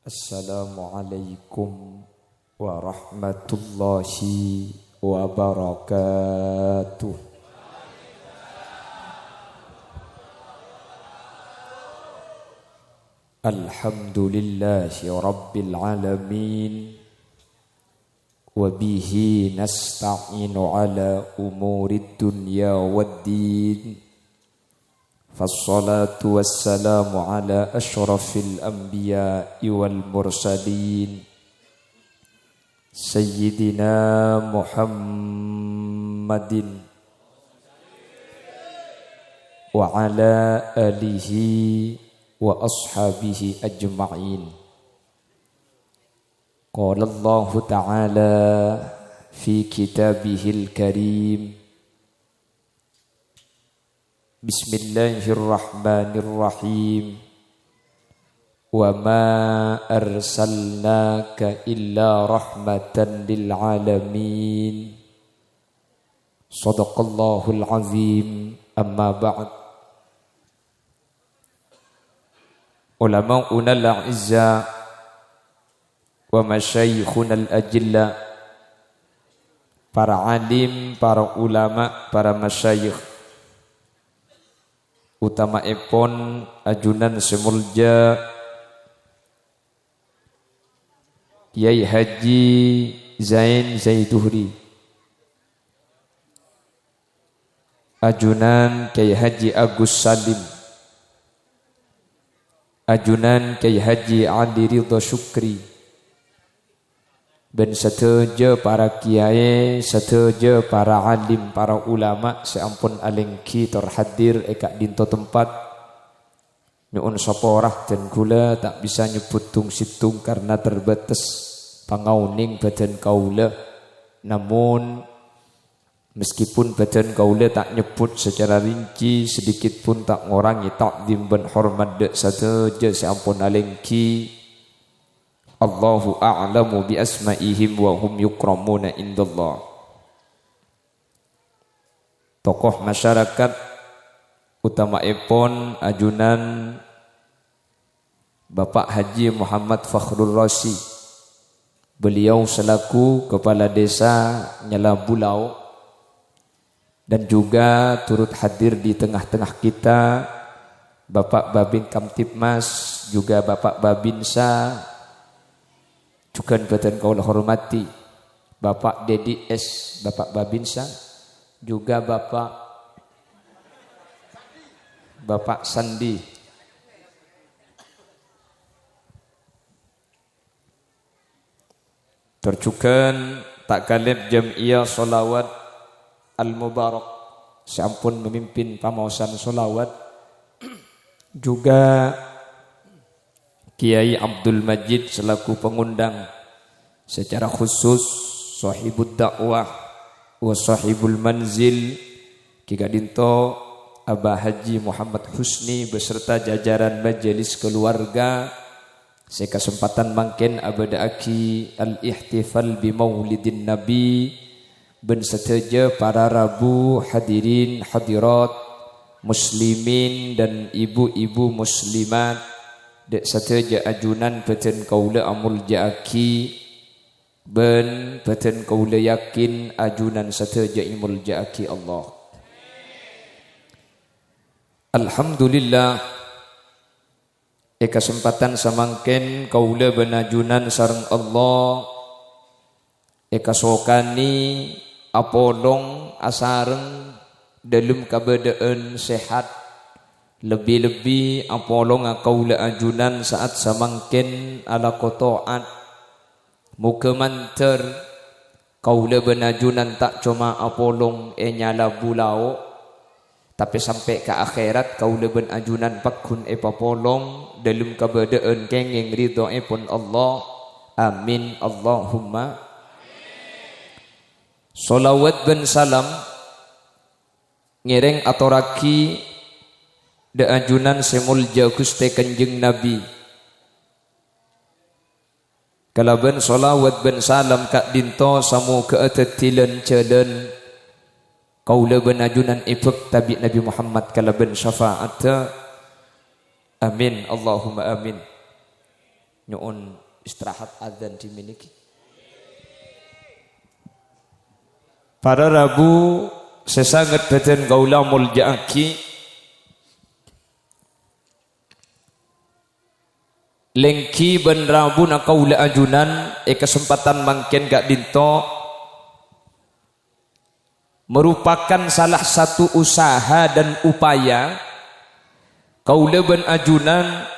Assalamualaikum warahmatullahi wabarakatuh. Alhamdulillahi rabbil alamin. Wabihi nasta'inu ala umurid dunya waddin. Fassalatu wassalamu ala ashrafil anbiya'i wal mursalin Sayyidina Muhammadin wa ala alihi wa ashabihi ajma'in. Qala Allah Ta'ala fi kitabihil karim. Bismillahirrahmanirrahim. Wa ma arsalnaka illa rahmatan lil alamin. Shadaqallahul azim. Amma ba'd. Ulama'una al-a'izza wa masyayikhuna al-ajilla, para alim, para ulama, para masyayikh, utama epon ajunan semulja Yai Haji Zain Zaiduhri, ajunan Kiai Haji Agus Salim, ajunan Kiai Haji Ali Ridha Syukri, dan seteja para kiai, seteja para alim, para ulama seampun alengki terhadir ekak dinto tempat. Nyuun saporah dan gula tak bisa nyebut tung situng karena terbatas pangauning badan kaula. Namun meskipun badan kaula tak nyebut secara rinci, sedikit pun tak ngorangi takdim dan hormat dek seteja seampun alengki. Allahu a'lamu bi asma'ihim wa hum yukramuna indallah. Tokoh masyarakat utama epon ajunan Bapak Haji Muhammad Fakhrul Razi. Beliau selaku kepala desa Nyala Bulau dan juga turut hadir di tengah-tengah kita Bapak Babin Kamtipmas, juga Bapak Babinsa, juga badan kaula hormati Bapak Dedi S, Bapak Babinsa, juga Bapak Sandi, terjukan tak kalib Jam'iyah Sholawat Al-Mubarak sampun memimpin pamausan sholawat, juga Kiai Abdul Majid selaku pengundang, secara khusus sahibud dakwah wa sahibul manzil Ki Kadinto Abah Haji Muhammad Husni beserta jajaran majelis keluarga. Sekesempatan mangken abada aki al-ihtifal bi maulidin nabi ben seteja para rabu hadirin hadirat muslimin dan ibu-ibu muslimat dek sateja ajunan badan kaula amul jaaki ben badan kaula yakin ajunan sateja imul jaaki Allah. Alhamdulillah kesempatan samangken kaula benajunan sareng Allah sokani apolong asareng dalam kabadaan sehat. Lebih-lebih apolong kaula ajunan saat samangken ala kotoat muka manter kaula benajunan tak cuma apolong Nyala Bulau, tapi sampai ke akhirat kaula benajunan pakun papolong dalam kabadaan kenging ridho pun Allah. Amin Allahumma. Solawat ben salam ngereng atoraki da ajunan semulja Gusti Kanjeng Nabi. Kalaban solawat ben salam kak dinto samu keatatilan jalan kaula ben ajunan ifak tabi Nabi Muhammad kalaban syafaat. Amin Allahumma amin. nyuun istirahat adzan dimiliki. Para Rabu sesangat badan kaula muljaaki lengki ben Rabu na kaula ajunan kesempatan mangken gak dinto merupakan salah satu usaha dan upaya kaula ben ajunan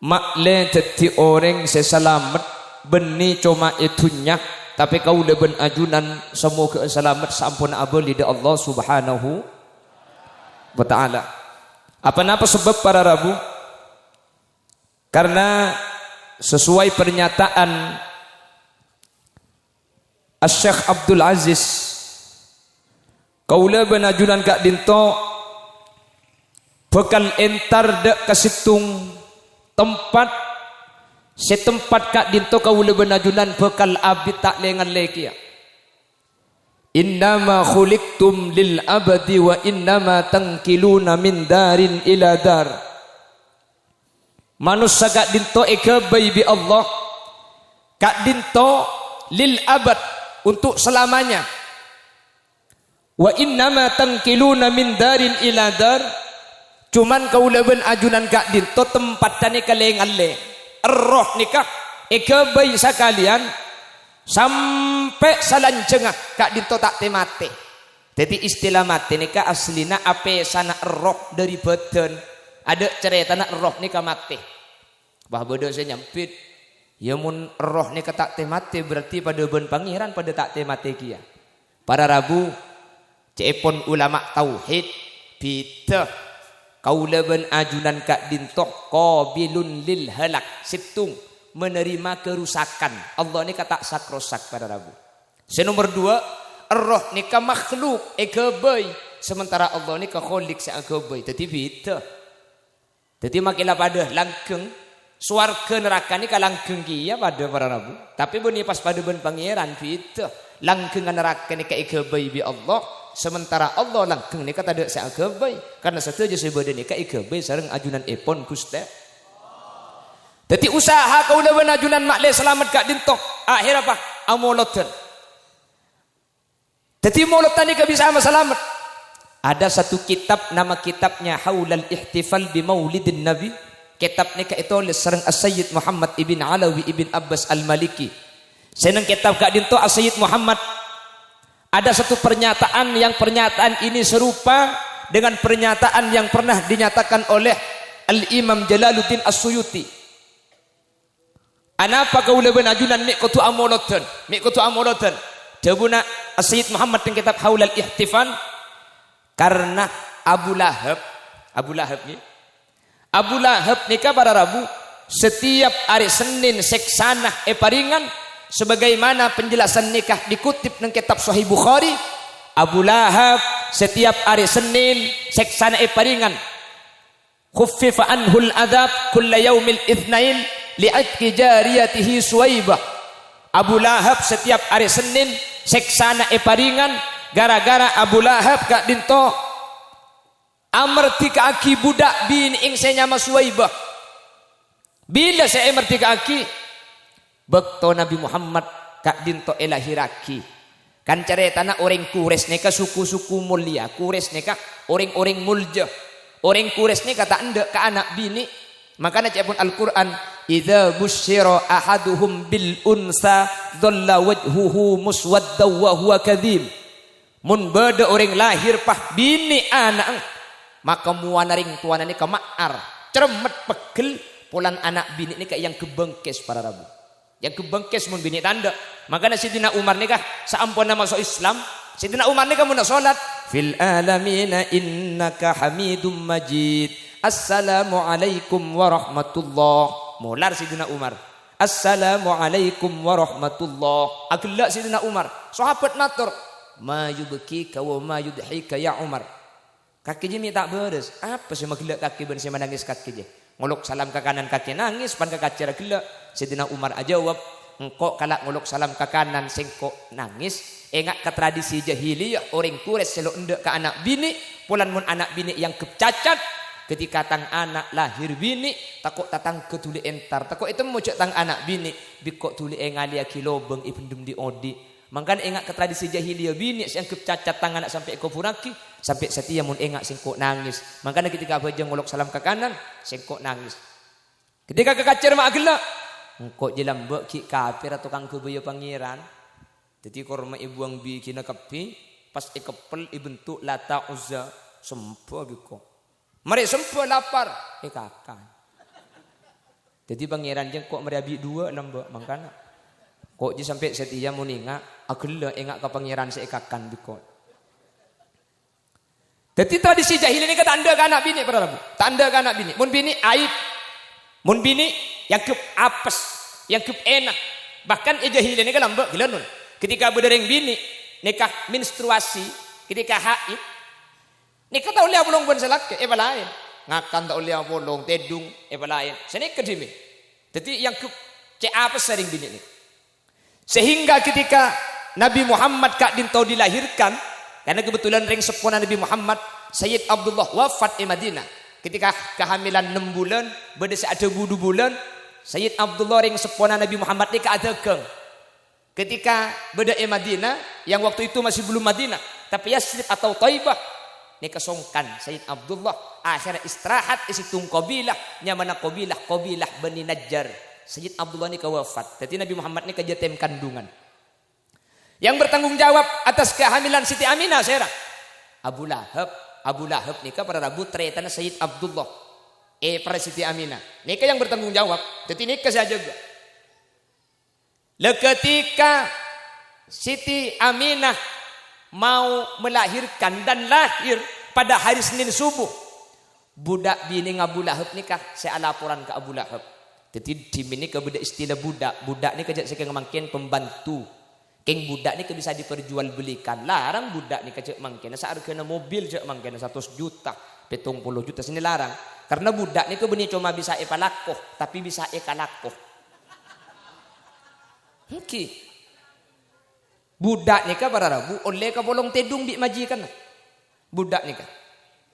makle teti orang seselamat beni cuma itunya tapi kaula ben ajunan semoga selamat sampun abadi Allah Subhanahu wa taala. Apa sebab para Rabu? Karena sesuai pernyataan Syekh Abdul Aziz kaula ben ajunan kak dinto bekal entar dek kasitung tempat setempat kak dinto kaula ben ajunan bekal abid tak lengan leki ya. Innama khuliqtum lil abadi wa innama tangkiluna min darin ila dar. Manusia kak dinto ekabai bi Allah kak dinto lil abad untuk selamanya. Wa innama tangkiluna min darin ila dar. Cuman kaula ben ajunan kak dinto tempat tani kalengan le. Roh nikah ekabai sakalian sampai salancengah kak dinto tak temate. Jadi istilah mati nikah aslina ape sana roh dari badan. Ada cerita nak roh nikah mati. Bah bodoh saya nyampit. Ya mun roh nikah tak temate berarti pada ben pangeran pada tak temate kia. Para Rabu cepon ulama tauhid bita kaula ben ajunan kak dintok qabilun lil halak situng menerima kerusakan. Allah ni kata sakrosak pada Rabu. Nomor 2 roh ni ka makhluk ekabai sementara Allah ni ka khalik seagabai. Jadi beda. Jadi makilah pada langkeng swarga neraka ni ka langkeng kia pada para Rabu. Tapi beni pas pada ben pangeran beda. Langkeng neraka ni ka ekabai bi Allah sementara Allah langkeng ni kata ada seagabai karena setuju sebeda ni ka ekabai sareng ajunan epon Gusti. Jadi usaha kaula ben ajunan makle selamat kak dintok akhir apa amolotan. Jadi molotan ni ka bisa selamat. Ada satu kitab nama kitabnya Haulal Ihtifal bi Maulidin Nabi. Kitab ni ka itu sareng As-Sayyid Muhammad ibn Alawi ibn Abbas Al-Maliki. Seneng kitab kak dintok As-Sayyid Muhammad. Ada satu pernyataan yang pernyataan ini serupa dengan pernyataan yang pernah dinyatakan oleh Al-Imam Jalaluddin As-Suyuti. Anapa kaula ben ajunan mikutu amolotan jabuna As-Sayyid Muhammad dengan kitab Haulal Ihtifal karena Abu Lahab ni para Rabu setiap hari Senin seksanah paringan sebagaimana penjelasan nikah dikutip dengan kitab Sahih Bukhari. Abu Lahab setiap hari Senin seksana paringan khuffifa anhul adab kulla yaumil itsnain li'atki jariyatihi Suwaibah. Abu Lahab setiap hari Senin seksana paringan gara-gara Abu Lahab kak dinto amerti ka aki budak bini ing senyama Suwaibah. Bila saya amerti ka aki bekto Nabi Muhammad kak dinto elahiraki kan caretana orang Quraisy neka suku-suku mulia Quraisy neka orang-orang mulja orang Quraisy neka tak anda ka anak bini makanya cepun Al-Quran idza busyira ahaduhum bil unsa dhalla wajhuhu muswadda wa huwa kadhib mun beda orang lahir pah bini anak maka muanaring tuana ni ka ma'ar cermet pegel pulan anak bini ni ka yang kebengkes para Rabu. Yang kebengkes mun bini tanda. Makanya Sidina Umar nikah saampuna masuk Islam, Sidina Umar nikah mun salat fil alamina innaka hamidum majid. Assalamualaikum warahmatullah. Mular Sidina Umar. Assalamualaikum warahmatullah. Agella Sidina Umar. Sahabat matur, "Ma yubkika wa ma yudhika ya Umar." Kaki jemi tak beres. Apa sih magela kaki ben sih menangis kaki je. Ngolok salam ke kanan kaki nangis pan ke kacara gela. Sidina Umar ajawab, engkau kalak ngolok salam ke kanan sengkok nangis. Engak ke tradisi jahiliyah orang Quraisy selo endek ke anak bini, pulan mun anak bini yang kecacat ketika tang anak lahir bini takut tatang ketuli entar takut itu mau tang anak bini bikok tuli engalia kilobeng ibendum di odi mangkan engak ke tradisi jahiliyah bini yang kecacat tang anak sampai eko puraki sampai setia mun engak singkok nangis mangkana ketika abah ngolok salam ke kanan singkok nangis ketika kekacer mak gelak engkau jelam mbok ki kafir atau kang kebaya pangeran jadi korma ibu ang bikin kepi pas ikepel ibentuk lata uzza sempo biko mari sempo lapar kakak jadi pangeran jeng kok merabi dua lembok mangkana kok ji sampai setia muninga agela engak ke pangeran seikakan biko jadi tradisi jahil ini tanda ke anak bini para rabu tanda ke anak bini mun bini aib mun bini yang kep apes yang kep enak bahkan jahil ini lambak gila nun ketika berdereng bini nikah menstruasi ketika haid nikah tak boleh bolong pun selak lain ngakan tak boleh bolong tedung lain sini kedimi jadi yang kep apes sering bini ini sehingga ketika Nabi Muhammad kak dintau dilahirkan karena kebetulan ring sepona Nabi Muhammad Sayyid Abdullah wafat di Madinah ketika kehamilan 6 bulan berdesa ada 2 bulan Sayyid Abdullah ring sepona Nabi Muhammad ni keadekeng ketika beda Madinah yang waktu itu masih belum Madinah tapi Yasrib atau Taibah ni kesongkan Sayyid Abdullah akhirnya istirahat isitung qabilah nyamana qabilah Bani Najjar Sayyid Abdullah ni kewafat jadi Nabi Muhammad ni kejatem kandungan yang bertanggung jawab atas kehamilan Siti Aminah serang Abu Lahab nikah pada Rabu tretan Sayyid Abdullah pada Siti Aminah nikah yang bertanggung jawab jadi nikah saja juga ketika Siti Aminah mau melahirkan dan lahir pada hari Senin subuh budak bini Abu Lahab nikah saya laporan ke Abu Lahab jadi di sini ke budak istilah budak ni kejak saya ngemakin pembantu keng budak ni bisa diperjualbelikan larang budak ni kejak mangkena saat kena mobil kejak mangkena 100 juta 70 juta sini larang karena budak ni benih cuma bisa epalakoh tapi bisa ekalakoh budak ni para rabu oleh ka bolong tedung bi majikan budak ni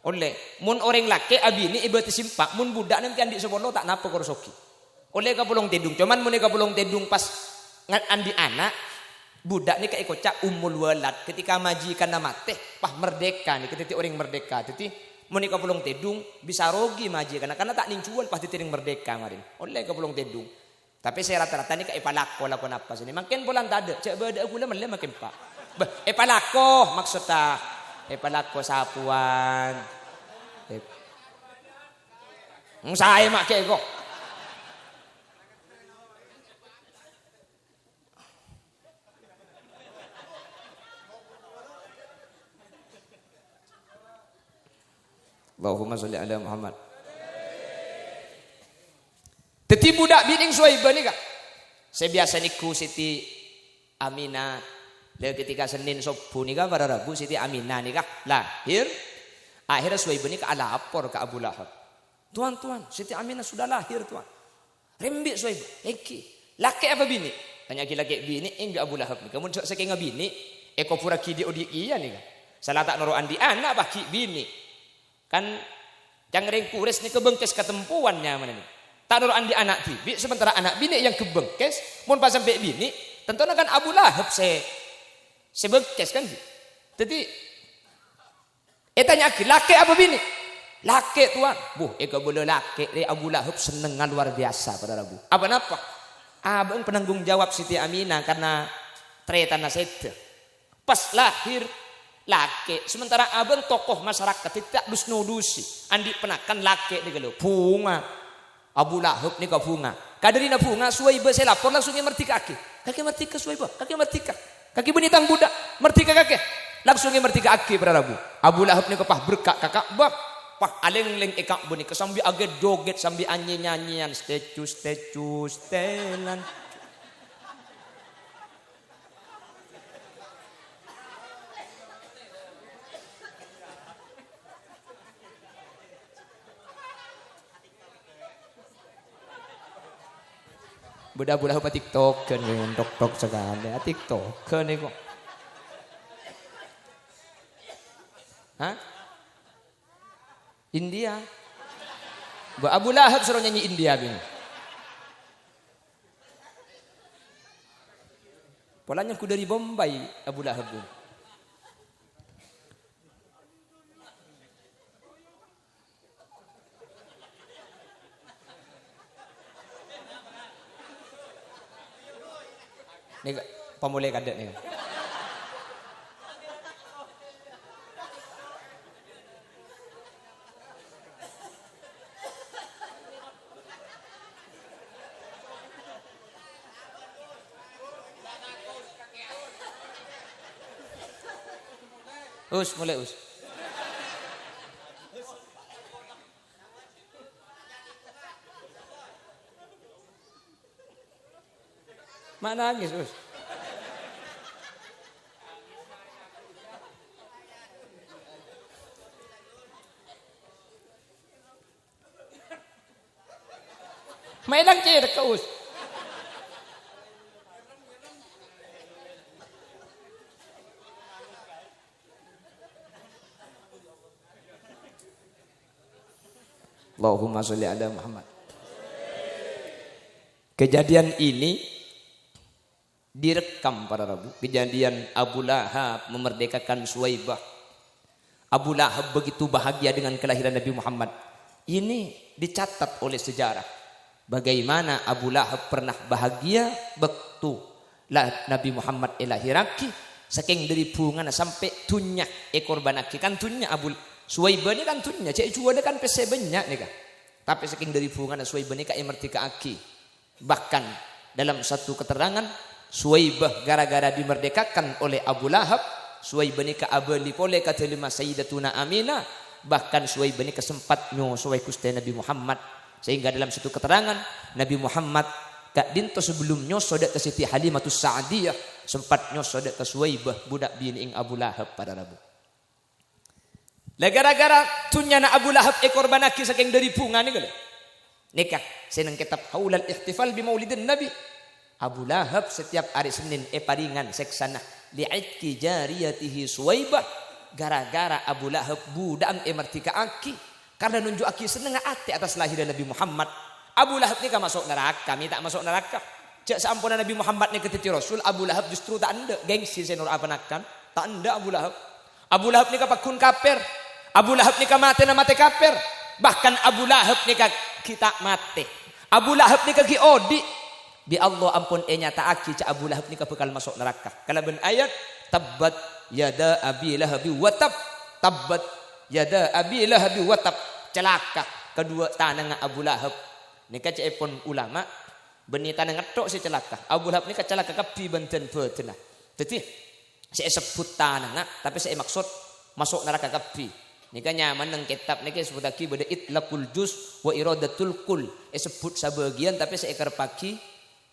oleh mun orang laki abi ni ibarat simpak mun budak nanti andi sebolo tak napa korsoki oleh ka bolong tedung cuman mun ka bolong tedung pas andi anak budak ni kayak kocak umul walad ketika majikan nama teh pah merdeka ni ketika orang merdeka jadi mun ka bolong tedung bisa rogi majikan karena tak nincuan pasti tiring merdeka marin oleh ka bolong tedung tapi saya rata-rata ni kayak palako lakon apa sini makin bulan tak ada cak beda gula malah makin pak palako maksudnya palako sapuan saya mak kayak kok Allahumma sholli ala Muhammad. Teti budak bining Suhaibah ni kak. Saya biasa niku Siti Aminah. Lalu ketika Senin subuh ni kak pada Rabu Siti Aminah ni kak lahir. Akhirnya Suhaibah ni kak lapor ke Abu Lahab. Tuan Siti Aminah sudah lahir tuan. Rembik Suhaibah. Eki. Laki apa bini? Tanya laki bini enggak Abu Lahab ni. Kamu cak sekenga bini. Eko pura kidi odi iya ni kak. Salah tak noro andi anak baki bini. Kan yang ring kures ni kebengkes ketempuannya mana ni tak nurut andi anak tibi sementara anak bini yang kebengkes mun pas sampai bini tentunya kan Abu Lahab sebengkes kan jadi tanya laki apa bini laki tuan eka boleh laki Abu Lahab senengan luar biasa pada Rabu apa abang penanggung jawab Siti Aminah karena tretan naset pas lahir laki sementara abang tokoh masyarakat tidak dusnudusi andi penakan laki ni kalau bunga Abu Lahab ni kau bunga kaderina bunga Suhaibah saya lapor langsung mertika kaki mertika Suhaibah kaki benitang budak mertika kaki langsung mertika aki pada Rabu Abu Lahab ni kepah berkak kakak pah aleng-leng ekak beni kesambi agak joget sambil nyanyian stecu stelan budak-budak apa TikTok kan tok sekali TikTok kan ni kok India Abu Lahab suruh nyanyi India bing. Polanya ku dari Bombay Abu Lahab bing. Nih pemulai kadet nih. Mulai us. Mana nangis us? Mainan cer ke us. Allahumma sholli ala Muhammad. Kejadian ini direkam para Rabu. Kejadian Abu Lahab memerdekakan Suwaibah. Abu Lahab begitu bahagia dengan kelahiran Nabi Muhammad. Ini dicatat oleh sejarah. Bagaimana Abu Lahab pernah bahagia waktu Nabi Muhammad lahiraki. Saking dari bunga sampai tunyak ekor banaki. Kan tunyak Abu Suwaibah ini kan tunyak. Cik jual kan pese banyak nih kan. Tapi saking dari bunga Suwaibah ini kayak merdeka aki. Bahkan dalam satu keterangan Suwaibah gara-gara dimerdekakan oleh Abu Lahab, Suwaibah ni kaabali pole kata lima Sayyidatuna Aminah, bahkan Suwaibah ni kesempat nyosoi kuste Nabi Muhammad, sehingga dalam satu keterangan Nabi Muhammad kak dinto sebelum nyosoi ke Siti Halimatus Sa'diyah sempat nyosoi ke Suwaibah budak bini Abu Lahab pada Rabu. Lah gara-gara tunyana Abu Lahab ekor banaki saking dari bunga ni gale. Nikah seneng kitab Haulal Ihtifal bi Maulidin Nabi. Abu Lahab setiap hari Senin paringan seksana li'itki jariyatihi Suwaibah gara-gara Abu Lahab budak merdeka aki karena nunjuk aki seneng ati atas lahiran Nabi Muhammad. Abu Lahab ni kan masuk neraka, minta masuk neraka. Cak seampuna Nabi Muhammad ni ketiti Rasul, Abu Lahab justru tak anda gengsi senur apa nakkan, tak anda Abu Lahab. Abu Lahab ni kapakun kafir. Abu Lahab ni mati na mati kafir. Bahkan Abu Lahab ni kita mati. Abu Lahab ni ki odi. Bi Allah ampun nyata aki ca Abu Lahab ni bakal masuk neraka. Kalau ben ayat tabbat yada abi lahabi wa tab. Tabbat yada abi lahabi wa tab. Celaka kedua tanang Abu Lahab. Ni ka pun ulama beni tanang tok si celaka. Abu Lahab ni ka celaka kapi benten beutna. Jadi saya sebut tanang tapi saya maksud masuk neraka kapi. Nika nyaman nang kitab niki sebut lagi beda itlaqul juz wa iradatul kul. Sebut sebagian tapi seekar pagi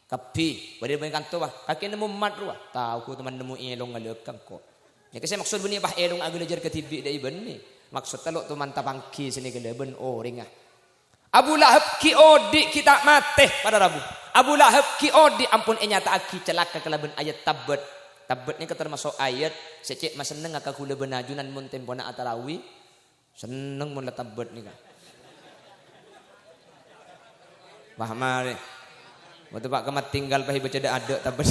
kapi. Beda dengan kanto wah. Kaki nemu mat ruah. Tahu ku teman nemu elong ngalekam kok. Nika saya maksud beni bah elong agak lejar ketibi dai beni. Maksud telok tu mantap pangki sini gede ben oring ah. Abu Lahab ki odi kita mate pada Rabu. Abu Lahab ki odi ampun nyata aki celaka kelaben ayat tabbat. Tabbat ni termasuk ayat secek mas seneng akak kula benajunan mun tempona atarawi. Seneng mun tabbat ni kan. Wah mari. Waktu Pak Kemat tinggal pahi baca ada tabbat.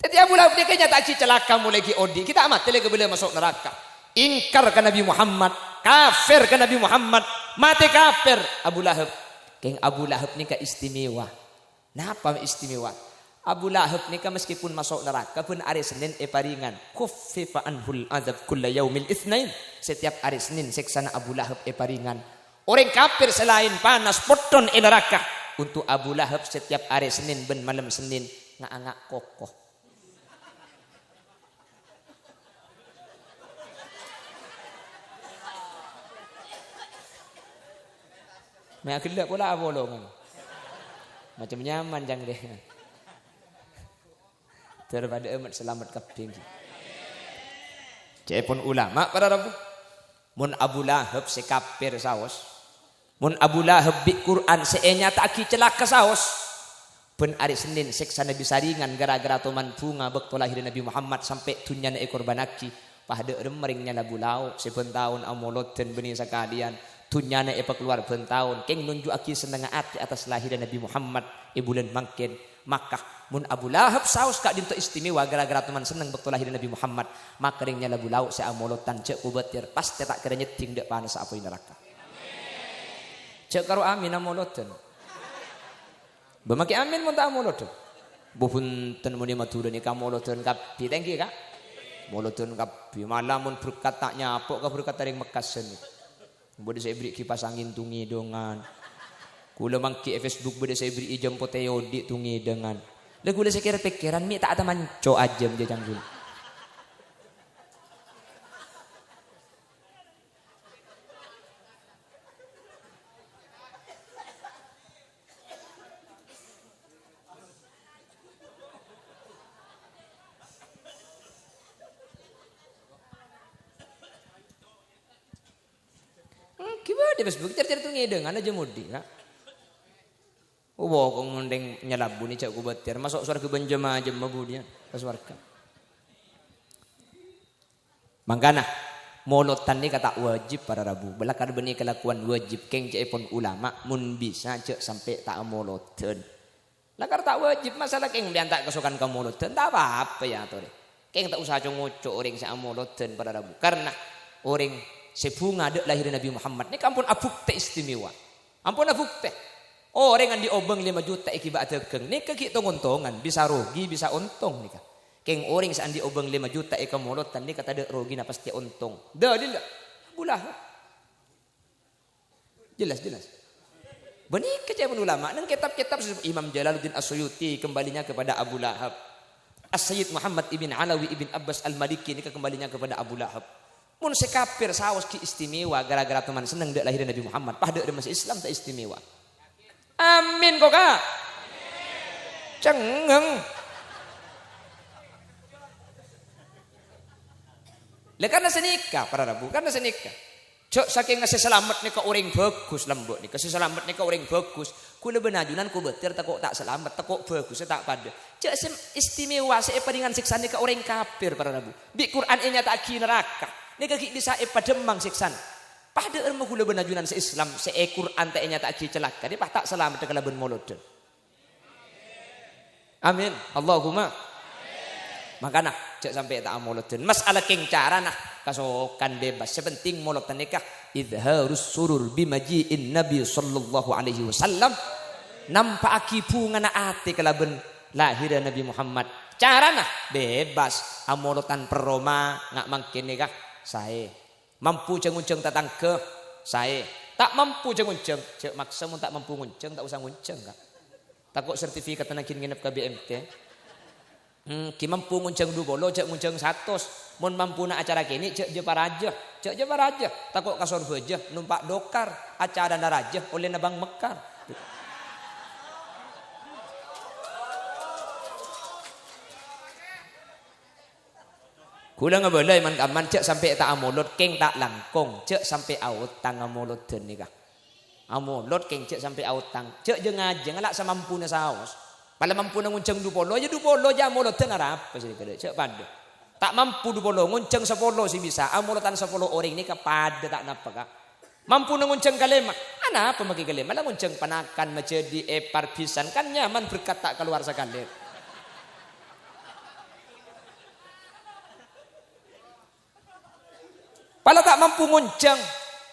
Jadi Abu Lahab dia kayaknya tak celaka mulai ki odi. Kita amat lagi boleh masuk neraka. Ingkar ke Nabi Muhammad, kafir ke Nabi Muhammad, mati kafir Abu Lahab. Keng Abu Lahab ni ka istimewa. Napa istimewa? Abu Lahab ni ka meskipun masuk neraka pun hari Senin paringan. Khuffifa anhul adzab kulla yaumil itsnain. Setiap hari Senin seksana Abu Lahab paringan. Orang kafir selain panas poton neraka. Untuk Abu Lahab setiap hari Senin ben malam Senin ngangak kokoh. Mak kelak pula bolong. Macam nyaman jang deh. Daripada amat selamat kaping. Cepon ulama pada Rabu. Mun Abu Lahab se kafir saos. Mun Abu Lahab bi Quran se nyata aki celaka saos. Pen hari Senin seksa Nabi saringan gara-gara toman bunga bekto lahir Nabi Muhammad sampai tunyan ekor banaki. Pahde remeringnya labu lau sebentahun amoloten benih sekalian. Tunyana epa keluar bentahun. Keng nunjuk aki senengah ati atas lahiran Nabi Muhammad bulan mangkin. Maka mun Abu Lahab saus kak dinto istimewa gara-gara teman seneng bekto lahiran Nabi Muhammad. Maka ringnya labu lau se amolotan cek kubetir. Pasti tak kira nyeting dek panas apa neraka. Cek karo amin amoloten. Bemaki amin mun tak amoloten. Bupunten mun matur ni kamoloten kap pitengki kak. Moloten kapi malam mun berkat tak nyapok ka berkat ring Mekas seni. Bode saya beri kipas angin tungi dongan. Kula mangki Facebook bode saya beri jam poteyodi tungi dengan. Lah kula sekira pikiran mi tak ada manco ajem je janggul. Gimana di Facebook cari-cari tuh ngedeng aja mudi kak. Kok ngundeng nyelabu nih cak kubatir masuk surga benjam aja mabudian ke surga. Mangkana molotan ni kata wajib para rabu. Belakar benih kelakuan wajib keng cak pun ulama mun bisa cak sampai tak molotan. Lakar tak wajib masalah keng biantak kesukaan ke molotan tak apa ya tuh. Keng tak usah cungucuk orang sa molotan para rabu karena orang sebunga dek lahir Nabi Muhammad ni kampun abuk te istimewa. Ampun abuk te. Orang yang diobeng 5 juta ikibat tegeng ni kaki untungan bisa rugi bisa untung ni kan. Keng orang saan diobeng 5 juta molotan ni kata dek rugi na pasti untung. Dah dia bulah. Jelas. Benih kerja ulama nang kitab-kitab Imam Jalaluddin As-Suyuti kembalinya kepada Abu Lahab. As-Sayyid Muhammad ibn Alawi ibn Abbas Al-Maliki ni kembalinya kepada Abu Lahab. Mun sekapir sawas ki istimewa gara-gara teman seneng dek lahiran Nabi Muhammad. Pah dek masih Islam tak istimewa. Amin kok kak. Cengeng. Lah karena senikah para rabu karena senikah. Cok saking ngasih selamat nih ke orang bagus lembut nih kasih selamat nih ke orang bagus. Kula benajunan ku betir takok tak selamat takok bagus tak pada. Cok istimewa sepa dengan siksa nih ke orang kafir para rabu. Di Quran ini tak ki neraka. Ni kaki bisa pademang siksan. Pada ilmu kula benajunan se-Islam se-Quran tak nya tak ki celaka. Ni tak selamat ke laban moloden. Amin. Allahumma. Makana cek sampai tak moloden. Masalah keng cara nah kasokan bebas. Sepenting moloden nikah idharus surur bimaji'in Nabi sallallahu alaihi wasallam. Nampaki bunga ati ke laban lahir Nabi Muhammad. Cara nah bebas. Amolotan peroma ngak mangkin nikah. Saya mampu cengunceng tatang ke saya tak mampu cengunceng cek maksamu tak mampu ngunceng tak usah ngunceng kak takut sertifikat nakin nginep ke BMT ki mampu ngunceng 2 bolo cek ngunceng 100 mun mampu na acara kini cek je paraja takut kasor beja numpak dokar acara naraja oleh nabang mekar. Kula ngebalai man kaman cek sampai tak amolot keng tak langkong cek sampai autang amolot den nikah. Amolot keng cek sampai autang cek je ngajeng alak samampuna saos. Pala mampu ngunceng 20 aja 20 aja amolot den arep sih kede cek pada. Tak mampu 20 ngunceng 10 sih bisa. Amolotan 10 orang nikah pada tak napa kak. Mampu ngunceng kalema. Ana apa maki kalema lah ngunceng panakan menjadi epar pisan kan nyaman berkat tak keluar sekali. Pala tak mampu nguncang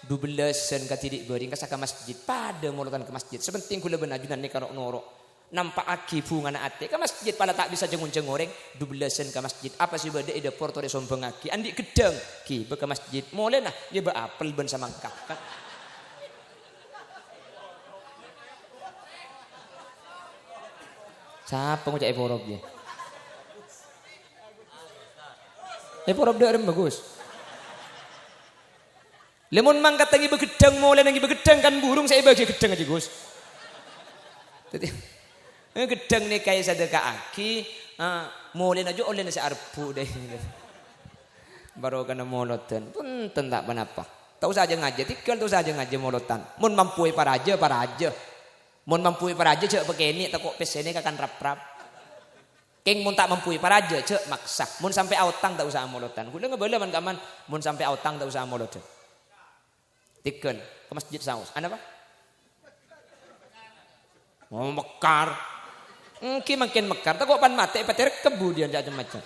12 katidik bering kasaka masjid pada molotan ke masjid. Sepenting kula benajunan ni karok norok. Nampak aki bunga ate ke masjid pala tak bisa jengunceng goreng 12 ke masjid. Apa sih bade ide porto de sombong aki andi gedeng ki be ke masjid. Mole nah dia be apel ben samangkak. Siapa ngucap eporob dia? Eporob dia bagus. Lemon mangkat lagi begedang mulai lagi begedang kan burung saya bagi gedang aja Gus. Jadi gedang nih kayak sedekah aki mulai aja oleh nasi arbu deh. Baru kena molotan pun tak kenapa. Tahu saja ngaji tikal tahu saja ngaji molotan. Mun mampu para aja. Mun mampu para aja cek pakai ini takut pes ini akan rap. Keng mun tak mampu paraja cek maksa. Mun sampai autang tak usah amolotan. Kula ngebala man kaman mun sampai autang tak usah amolotan. Tikel ke masjid saus. Anda apa? Mau mekar. Ki makin mekar. Tak kok pan mate pater kebudian macam-macam.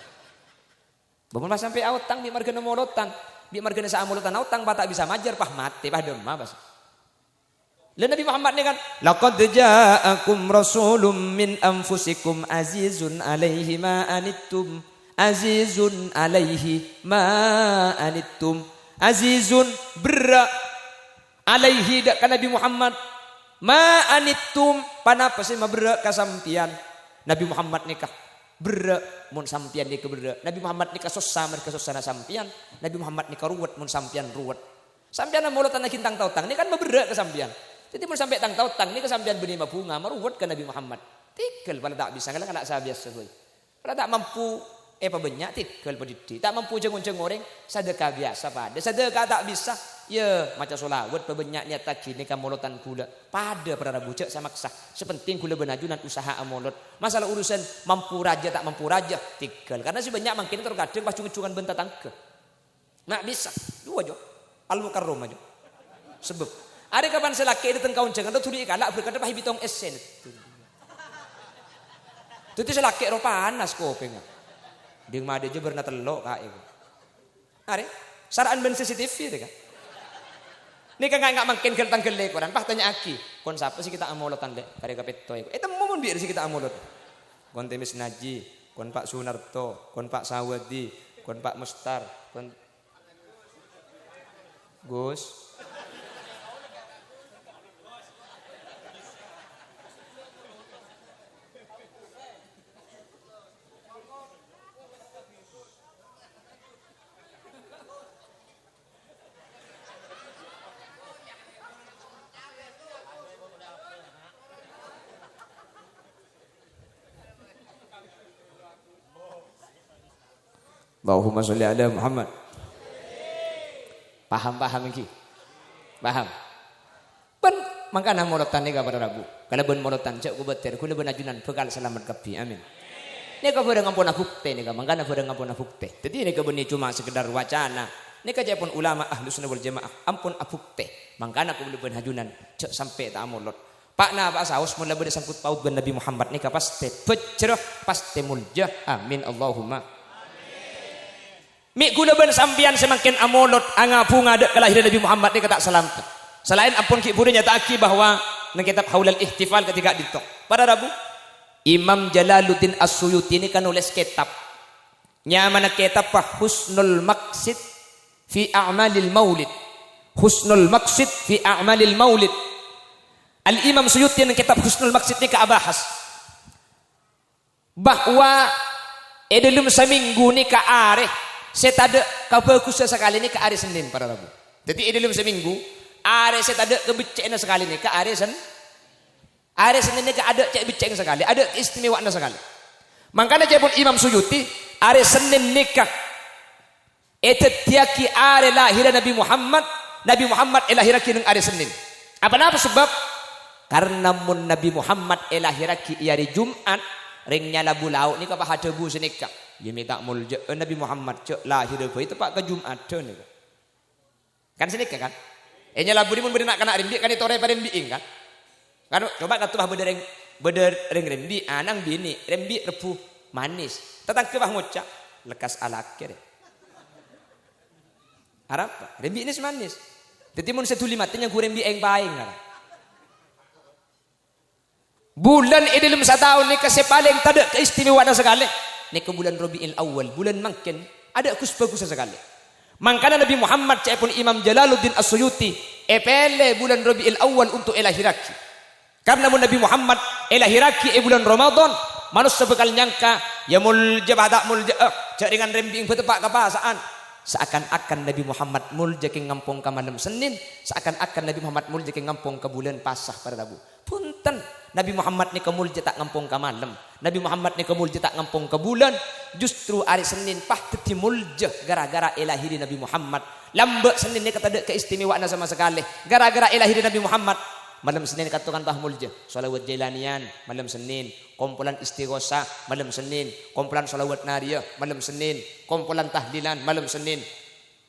Bangun pas sampai autang di marga molotan. Di marga sa amolotan autang tak bisa majar pah mate pah demma bas. Lalu Nabi Muhammad ni kan, laqad ja'akum rasulun min anfusikum azizun alaihi ma anittum, azizun alaihi ma anittum, azizun berat alaihi dak kan Nabi Muhammad ma anittum panapa sih ma berat kasampian Nabi Muhammad nikah berat mun sampian nikah berat Nabi Muhammad nikah susah mereka susah sampian Nabi Muhammad nikah ruwet mun sampian ruwet sampian mulutan nak kintang tautang ni kan berat kasampian. Jadi mun sampai tang tautang ni kesampian beni bunga maruwet ke Nabi Muhammad. Tikel pada tak bisa kalau nak sabias sekali. Pada tak mampu apa banyak tikel pediti. Tak mampu jengun orang sedekah biasa pada. Sedekah tak bisa. Ya macam solawat pebanyak niat tak kini kamolotan kula. Pada para bucak sama kesah. Sepenting kula benajunan usaha amolot. Masalah urusan mampu raja tak mampu raja tikel. Karena si banyak makin terkadang pas cungan benta tangke. Nak bisa. Dua jo. Al-Mukarram aja. Sebab ada kapan selaki datang kaun jangan tu tuli kalak berkata pahi bitong esen. Tu selaki ro panas kopeng. Ding made je berna telok kae. Are saraan ben CCTV tu kan. Ni kan enggak makin geltang gele koran pah tanya aki. Kon siapa sih kita amolotan le kare kapetoy. Temu mun biar sih kita amolot. Kon Temis Naji, kon Pak Sunarto, kon Pak Sawadi, kon Pak Mustar, kon Gus Allahumma sholli ala Muhammad. Paham iki. Paham. Ben mangkana molotan ni pada Rabu. Kalau ben molotan cek ku beter kula ben ajunan bekal selamat kapi. Amin. Ni ka bareng ampun bukti ni ka mangkana bareng ampun bukti. Jadi ni ka ben cuma sekedar wacana. Ni ka pun ulama Ahlus Sunnah wal Jamaah ampun bukti. Mangkana ku ben hajunan cek sampai tak amolot. Pak na Pak Saus mun lebih sangkut paut ben Nabi Muhammad ni ka pasti pecreh pasti muljah. Amin Allahumma. Mik guna ben sambian semakin amolot angapunga de kelahiran Nabi Muhammad ni kata salam. Selain ampun ki budanya taki bahwa nang kitab Haulal Ihtifal ketika ditok. Pada Rabu Imam Jalaluddin As-Suyuti ini kan nulis kitab. Nya mana kitab Husnul Maqsid fi A'malil Maulid. Husnul Maqsid fi A'malil Maulid. Al-Imam Suyuti nang kitab Husnul Maqsid ni kaabahas bahwa dalam seminggu ni ka areh saya tak ada kebagusan sekali ni ke hari Senin pada Rabu. Jadi dalam seminggu, hari saya tak ada kebeceknya sekali ni ke hari Senin. Hari Senin ni ke ada cek becek sekali, ada istimewaan sekali. Makanya pun Imam Suyuti hari Senin nikah. Tiaki hari lahir Nabi Muhammad lahiraki nang hari Senin. Apa sebab? Karena mun Nabi Muhammad lahiraki hari Jumat, ringnya labu lauk ni ke pahadebu senikah. Dia minta mulja Nabi Muhammad cek lahir itu pak ke Jumat ni kan sini kan nya labu mun beri nak kena rimbi kan itu orang pada rimbi kan coba kata bah beder rimbi anang bini rimbi repu manis tetang ke bah ngocak lekas alakir harap rimbi ini manis jadi mun setuli matinya gue rimbi eng baing kan bulan dalam setahun ni kesepaling tak ada keistimewaan sekali. Ni ke bulan Rabiul Awal, bulan makin ada bagus sekali. Makanya Nabi Muhammad pun Imam Jalaluddin As-Suyuti pele bulan Rabiul Awal untuk elahiraki. Karena Nabi Muhammad elahiraki bulan Ramadan, manusia bakal nyangka ya mulja badak mulja cak dengan rembing betepak kepasaan. Seakan-akan Nabi Muhammad mulja ke ngampung ke malam Senin, seakan-akan Nabi Muhammad mulja ke ngampung ke bulan Pasah pada Rabu. Punten Nabi Muhammad ni kemulja tak ngampung ke malam. Nabi Muhammad ni kemulja tak ngampung ke bulan. Justru hari Senin pah teti mulja gara-gara elahiri Nabi Muhammad. Lambak Senin ni kata ada keistimewaan sama sekali. Gara-gara elahiri Nabi Muhammad. malam Senin katukan Pah Mulja, sholawat Jailanian malam Senin, kumpulan Istighosah malam Senin, kumpulan sholawat Nariyah malam Senin, kumpulan tahlilan malam Senin,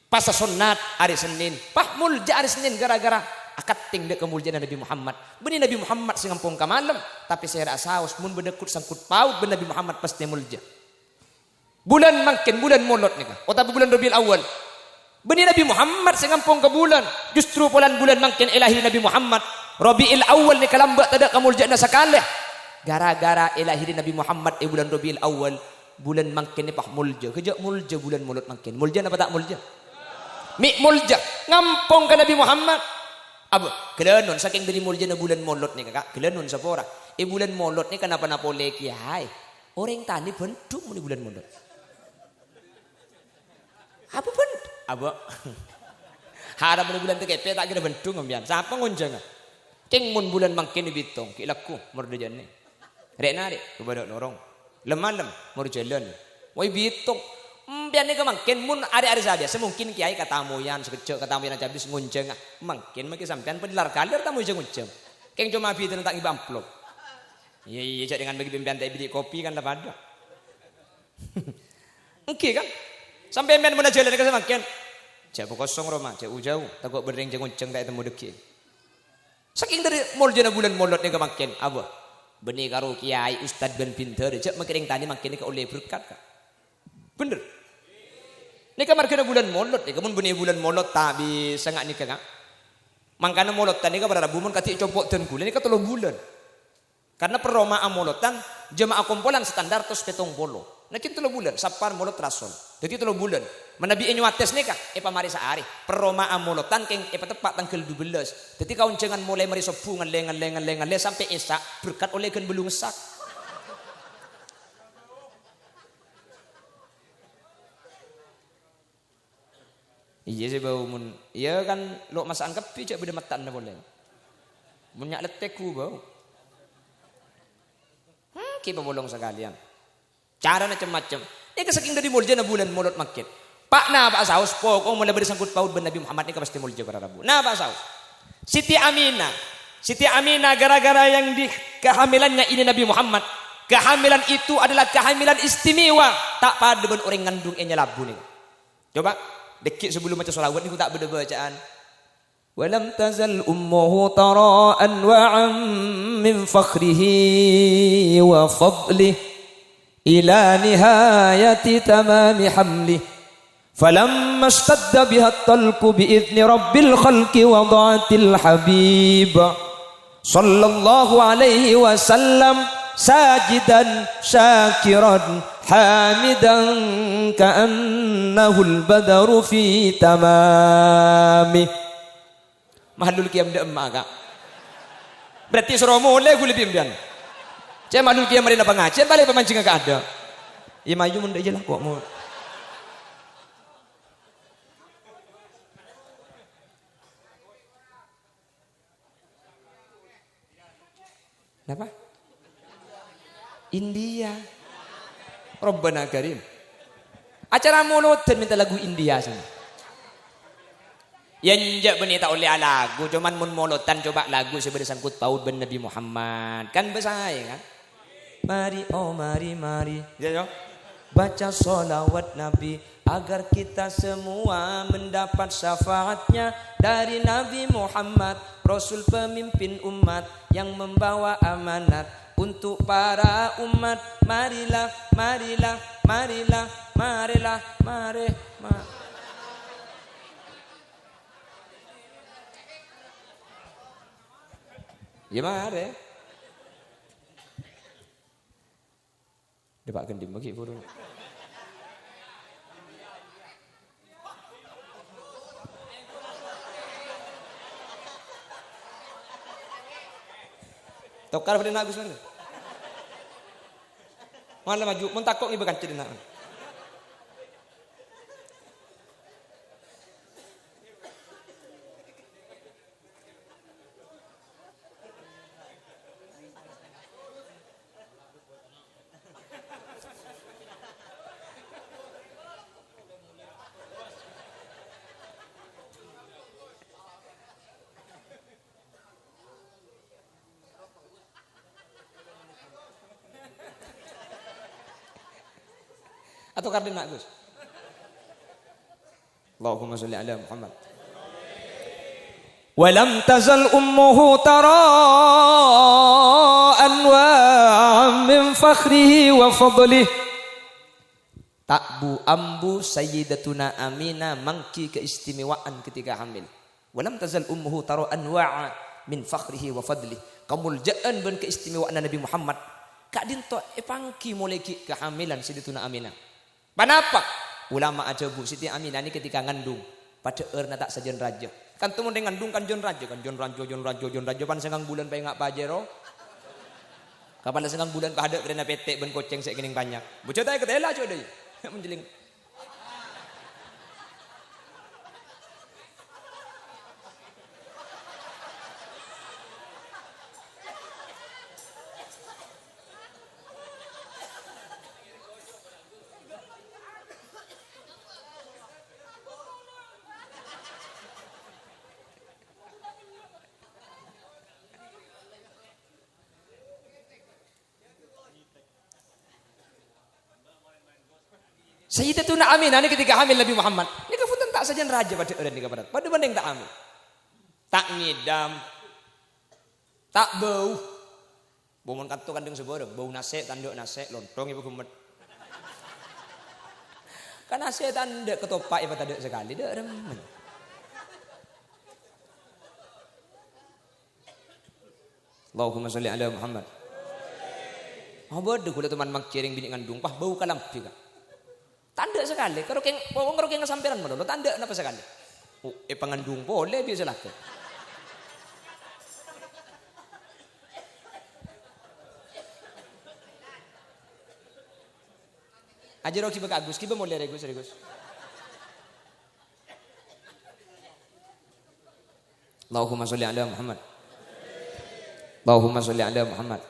Pasa sunat hari Senin, Pah Mulja hari Senin gara-gara akad tinggal kemuliaan Nabi Muhammad. Benih Nabi Muhammad singampung ke malam, tapi saya rasa haus mun berdekut sangkut paut ben Nabi Muhammad pasti mulja. Bulan makin bulan molot nih kan, tapi bulan Rabiul Awal. Benih Nabi Muhammad singampung ke bulan, justru bulan makin ilahi Nabi Muhammad. Rabiul Awal nih kalambat ada kemuliaan sakaleh. Gara-gara ilahi Nabi Muhammad bulan Rabiul Awal, bulan makin ni pah mulja. Kejak mulja bulan molot makin. Mulja apa tak mulja? Mi mulja ngampung ke Nabi Muhammad. Aba, kelanon saking dari mulja na bulan molot ni kakak, kelanon sa pora. Bulan molot ni kenapa napole kiai? Orang tani bentuk ni bulan molot. Apa pun? Aba. Harap bulan tekepe tak kira bentuk ngambian. Siapa ngonjang? Ceng mun bulan makin ni bitong, kilaku merdejan ni. Rek narik kepada lorong. Lem-lem mau jalan. Woi bitong. Biar ni kemangkin mun hari-hari saja semungkin kiai katamuyan sekecil katamuyan aja habis ngunceng mungkin sampean pedilar kalir tamu je ngunceng keng cuma bi tentang ibu amplop iya dengan bagi pimpinan tak beli kopi kan dapat ada oke kan sampai men mun jalan ke semangkin cek kosong Roma cek jauh takut berdeng je ngunceng tak temu deki saking dari mulja bulan molot ni kemangkin apa benih karo kiai ustad ben pinter cek makin tani makin ni ke oleh berkat kak bener. Ini kamar kena bulan molot, kamu benih bulan molot tak bisa ngak nikah kan? Mangkana molot tadi kan pada bumun kati copok ten gula ini kan 3 bulan. Karena peromaan molotan jemaah kumpulan standar terus 70. Nah kita 3 bulan, sapar molot rasol. Jadi 3 bulan. Menabi nyuates nikah, pamari sehari. Peromaan molotan keng tepat tanggal 12. Jadi kau jangan mulai mari sopungan lengan sampai esak berkat oleh kan belum esak. Iya sih bau mun, iya kan lo masakan kepi cak beda matan dah boleh. Munyak letekku bau. Kita bolong sekalian. Cara macam-macam. Ini kesaking dari mulja na bulan molot makin. Pak na pak saus pokok mulai bersangkut paut ben Nabi Muhammad ini pasti mulja pada Rabu. Na pak saus. Siti Aminah gara-gara yang di kehamilannya ini Nabi Muhammad. Kehamilan itu adalah kehamilan istimewa. Tak pada ben orang ngandung labu nih. Coba. Dekik sebelum baca solawat ni aku tak beda bacaan. Walam tazal ummuhu tara'an wa'am min fakhrihi wa fadlih ila nihayati tamami hamlih. Falamma ishtadda biha at-talqu bi'idhni rabbil khalqi wada'atil habib sallallahu alaihi wasallam sajidan syakiran hamidan ka'annahul badaru fi tamami. Mahlul qiyam de emma kak. Berarti suruh mulai gue lebih ambian. Cek mahlul qiyam marina pengajian balik pemancing agak ada. Ya maju mun aja lah kok mau. Kenapa? India. Rabbana Karim. Acara mulut dan minta lagu India sana. Yang jak benih tak oleh lagu, cuman mun molotan coba lagu sebenarnya sangkut paut ben Nabi Muhammad. Kan bersaing kan? Mari oh mari. Ya, baca solawat Nabi agar kita semua mendapat syafaatnya dari Nabi Muhammad, Rasul pemimpin umat yang membawa amanat untuk para umat. Marilah. Ya mari. Dia pak gendim bagi burung. Tokar pada nak Gus mana? Mana maju, mun takok ni bekan cerita. Atau kardinal Gus? Allahumma sholli ala Muhammad. Walam tazal ummuhu tara anwa'an min fakhrihi wa fadlihi. Takbu ambu sayyidatuna Aminah mangki keistimewaan ketika hamil. Walam tazal ummuhu tara anwa'a min fakhrihi wa fadlihi. Kemuliaan dan keistimewaan Nabi Muhammad. Kak dinto epangki mulai kehamilan Sayyidatuna Aminah. Kenapa? Ulama aja Bu Siti Aminah ini ketika ngandung pada erna tak sajen raja. Kan tumun dengan ngandung kan jon raja pan sengang bulan bae ngak pajero. Kapan sengang bulan pada kerana petek ben koceng sek kening banyak. Bocah teh ketela aja deui. Menjeling. Sayyidatuna Aminah ini ketika hamil Nabi Muhammad. Ini kefutan tak saja raja pada orang di kabarat. Pada banding tak hamil. Tak ngidam. Tak bau. Bau kantu kandung seborong. Bau nasi, tanduk nasi, lontong ibu kumet. Kan nasi tanduk ketopak ibu tanduk sekali. Dia remen. Allahumma sholli ala Muhammad. Oh bodoh kula teman mangkiring bini ngandung. Pah bau kalam juga. Tanda sekali. Kalau keng kesampiran mana? Tanda apa sekali? Pengandung boleh biasa lah. Aja roki baka Agus, kiba boleh regus. Allahumma sholli ala Muhammad. Allahumma sholli ala Muhammad.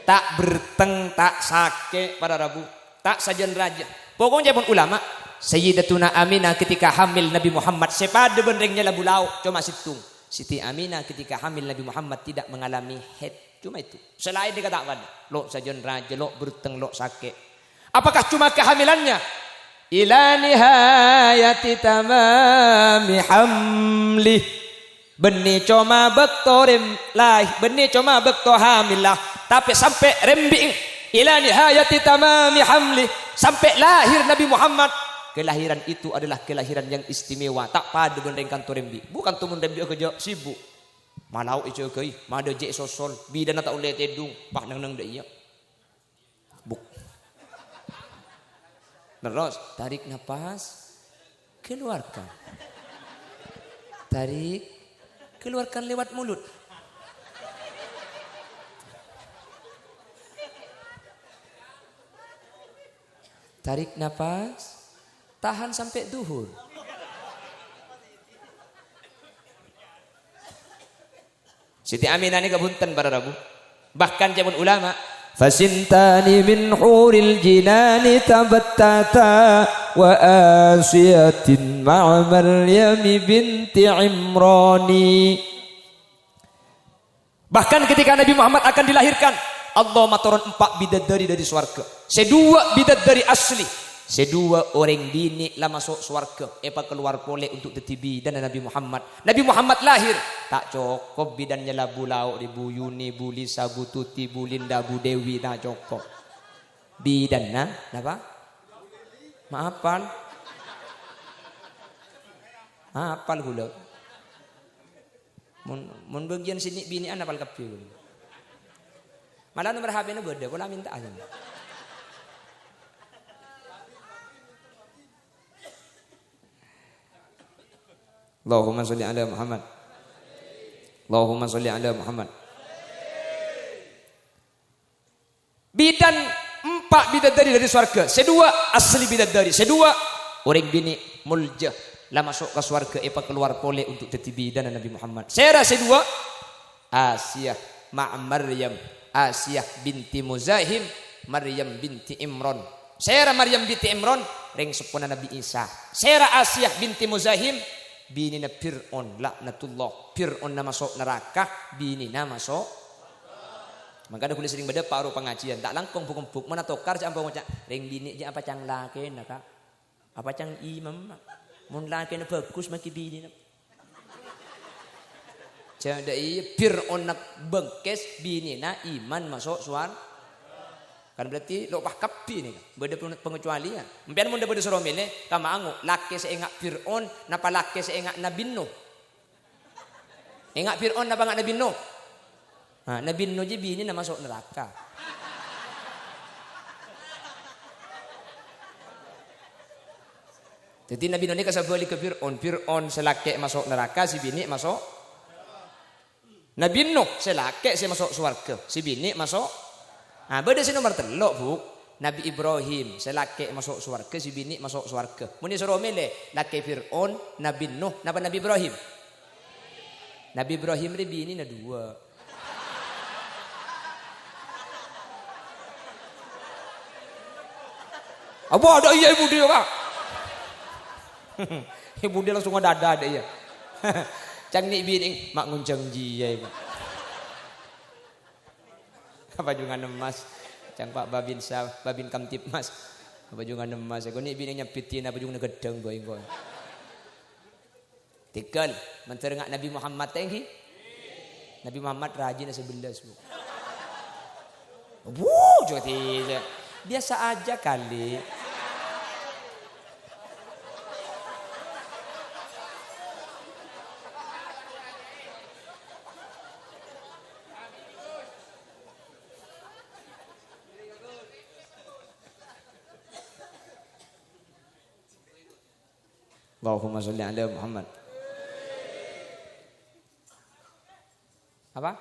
Tak berteng, tak sake pada Rabu, tak sajan raja. Pokoknya pun ulama, Sayyidatuna Aminah ketika hamil Nabi Muhammad sepada benrengnya labu lauk cuma situng. Siti Aminah ketika hamil Nabi Muhammad tidak mengalami haid, cuma itu. Selain dikatakan lo sajan raja, lo berteng, lo sakit. Apakah cuma kehamilannya? Ila nihayati tamami hamli. Benih cuma bektorim lah, benih cuma bekto hamilah. Tapi sampai rembing ila nihayati tamami hamli. Sampai lahir Nabi Muhammad. Kelahiran itu adalah kelahiran yang istimewa. Tak pada bendeng kantor rembi. Bukan tumun rembi kerja sibuk. Malau ijo kei, mada jek sosol, bidan tak uleh tedung, pak nang deh iya. Buk. Terus tarik nafas, keluarkan. Tarik, keluarkan lewat mulut. Tarik nafas, tahan sampai duhur. Siti Aminah ini kebuntan para Rabu. Bahkan jaman ulama, fasintani min huril jinani tabattata wa asiyatin ma'a Maryam binti Imrani. Bahkan ketika Nabi Muhammad akan dilahirkan, Allah maturun 4 bidadari dari swarga. Sedua bidadari asli. Sedua orang bini lah masuk swarga. Epa keluar boleh untuk tetibi dan Nabi Muhammad. Nabi Muhammad lahir. Tak cukup bidannya lah Bu Lau, Bu Yuni, Bu Lisa, Bu Tuti, Bu Linda, Bu Dewi. Tak cukup. Bidan nah. Apa? Maafan. Apal hula. Mun bagian sini bini an apal kapil. Malah nomor HP-nya beda, kalau minta aja. Allahumma sholli ala Muhammad. Allahumma sholli ala Muhammad. Bidan 4 bidadari dari surga. Sedua asli bidadari. Sedua orang bini muljah. Lah masuk ke surga. Epa keluar boleh untuk tetibi dan Nabi Muhammad. Saya sedua Asiyah ma' Maryam. Asiyah binti Muzahim, Maryam binti Imran. Sera Maryam binti Imran, ring sepuna Nabi Isa. Sera Asiyah binti Muzahim, bini na Fir'aun laknatullah. Fir'aun na masuk neraka, bini na masuk. Maka ada kulit sering beda paruh pengajian. Tak langkong buk mana tokar campur ngocak. Ring bini je apa cang laki nak kak? Apa cang imam? Mun laki nak bagus maki bini nak. Jadi Fir'aun nak bengkes bini nak iman masuk suar. Kan berarti lo kapi ni. Beda pengecualian. Mpian mun beda suruh milih. Kama angu laki seingat Fir'aun. Napa laki seingat Nabi Nuh. Ingat Fir'aun napa ingat Nabi Nuh. Nah, Nabi Nuh je bini nak masuk neraka. Jadi Nabi Nuh ni kasih balik ke Fir'aun. Fir'aun selaki masuk neraka, si bini masuk. Nabi Nuh selaki si masuk surga, si bini masuk. Nah, beda si nomor telok bu. Nabi Ibrahim selaki masuk surga, si bini masuk surga. Muni suruh milih laki Fir'aun, Nabi Nuh, napa Nabi Ibrahim? Nabi Ibrahim ni bini na dua. Apa ada iya ibu dia kak? Ibu dia langsung ada iya. Cang ni bini mak nguncang jia ibu. Apa juga emas? Cang Pak Babin Sah, Babin Kamtip Mas. Apa juga emas? Aku ni bini nyapitin apa juga gedeng boy. Tikal menterengak Nabi Muhammad tengki. Nabi Muhammad rajin 11 bu. Juga tidak. Biasa aja kali. Allahumma sholli ala Muhammad. Apa?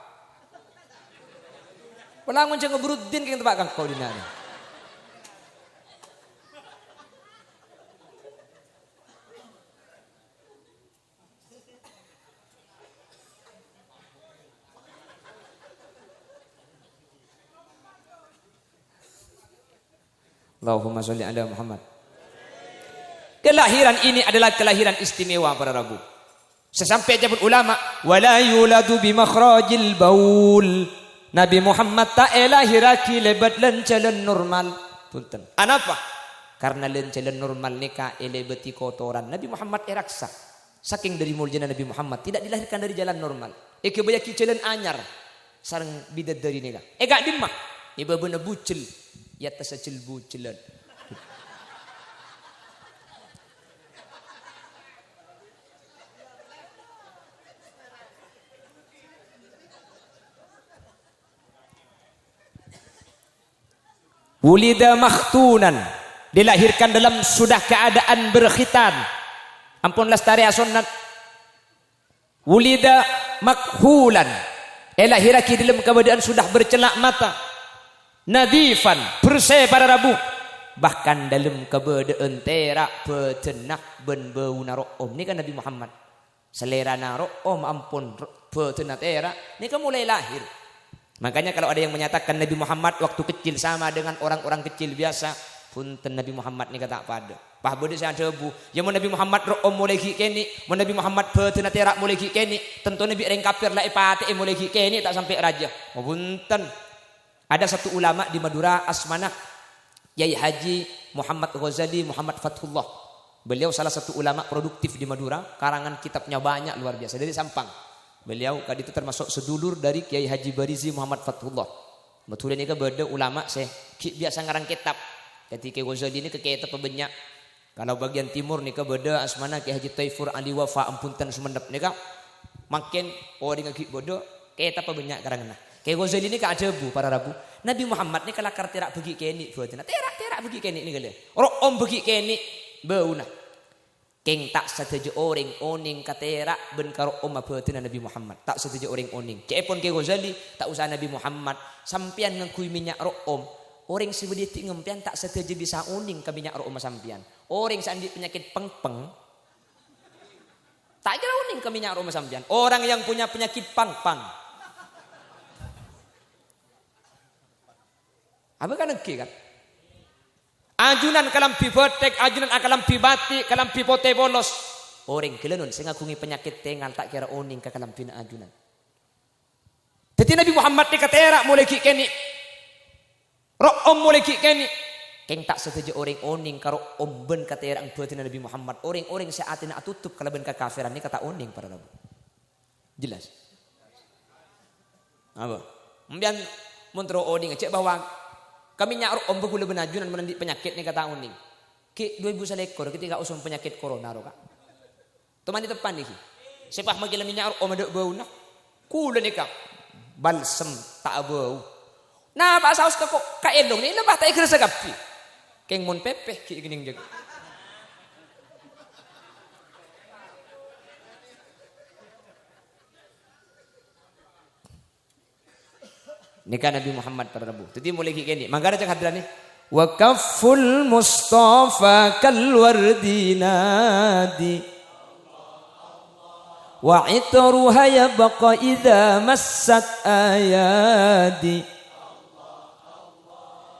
Pelangun jangan berudin ke tempat kang kau di nana. Allahumma sholli ala Muhammad. Kelahiran ini adalah kelahiran istimewa para Rabu. Sesampai jabut ulama, wala yuladu bi makhrajil baul. Nabi Muhammad tak lahiraki lebat lencalan normal. Punten. Anapa? Karena lencalan normal nikah elebeti kotoran. Nabi Muhammad eraksa. Saking dari muljana Nabi Muhammad tidak dilahirkan dari jalan normal. Eke bayaki jalan anyar. Sarang bidat dari nikah. Gak dimah. Iba bener bucil. Ya tasacil bucilan. Wulida makhtunan, dilahirkan dalam sudah keadaan berkhitan. Ampun lestari asonnat. Wulida makhulan, lahiraki dalam keadaan sudah bercelak mata. Nadifan, bersih para Rabu. Bahkan dalam keadaan terak petenak ben bau naro'om. Ini kan Nabi Muhammad. Selera naro'om ampun petenak terak. Ini kan mulai lahir. Makanya kalau ada yang menyatakan Nabi Muhammad waktu kecil sama dengan orang-orang kecil biasa, punten Nabi Muhammad ni kata pada. Pah bode saya debu. Ya mun Nabi Muhammad ro'om mulai ki keni, mun Nabi Muhammad peutena terak mulai ki keni, tentu Nabi reng kafir la ipate mulai ki keni tak sampai raja. Oh punten. Ada satu ulama di Madura Asmanah, Yai Haji Muhammad Ghazali Muhammad Fathullah. Beliau salah satu ulama produktif di Madura, karangan kitabnya banyak luar biasa dari Sampang. Beliau kali itu termasuk sedulur dari Kiai Haji Barizi Muhammad Fathullah. Betul ini ke beda ulama saya biasa ngarang kitab. Jadi Kiai Ghazali ini ke kitab banyak. Kalau bagian timur nih ke beda Asmana Kiai Haji Taifur Ali Wafa ampunten Sumendep nih makin orang ngaki bodoh kitab banyak karangan. Kiai Ghazali ini ke ajabu para Rabu. Nabi Muhammad ini kelakar terak bagi keni buatnya. Terak bagi keni ini kali. Orang bagi keni bauna. Keng tak setuju orang oning katera ben karo oma beutena Nabi Muhammad. Tak setuju orang oning. Cepon ke Ghazali tak usah Nabi Muhammad. Sampian ngakui minyak ro'om. Orang sebediti ngempian tak setuju bisa oning ke minyak ro'om sampian. Orang sandi penyakit pengpeng. Tak kira oning ke minyak ro'om sampian. Orang yang punya penyakit pangpang. Apa kan engke kan? Ajunan kalampi botek, ajunan akalampi batik, kalampi pote bolos. Orang kelenon, saya ngakungi penyakit tengal tak kira oning ke kalampi na ajunan. Jadi Nabi Muhammad ni katera mulai ki keni. Rok om mulai ki keni. Keng tak setuju orang oning karo om ben katera ang betina Nabi Muhammad. Orang-orang seatina atutup kalau ben kekafiran ni kata oning para Nabi. Jelas. Apa? Kemudian muntro oning cek bahwa kami nyak om begula benajunan menandik penyakit ni kata oning. Ki 2000 ekor ketika usum penyakit corona ro kak. Teman di depan ni. Sepah magila minyak om ada bau nak. Kula ni kak. Balsem tak bau. Nah pak saus kok kaelong ni lebah tak ikhlas gapi. Keng mon pepeh ki gening jeg. Nikah Nabi Muhammad pada Rabu. Jadi mulai ki kene. Mangkara cak hadran ni. Wa kafful Mustafa kal wardinadi. Wa itruha yabqa idza massat ayadi.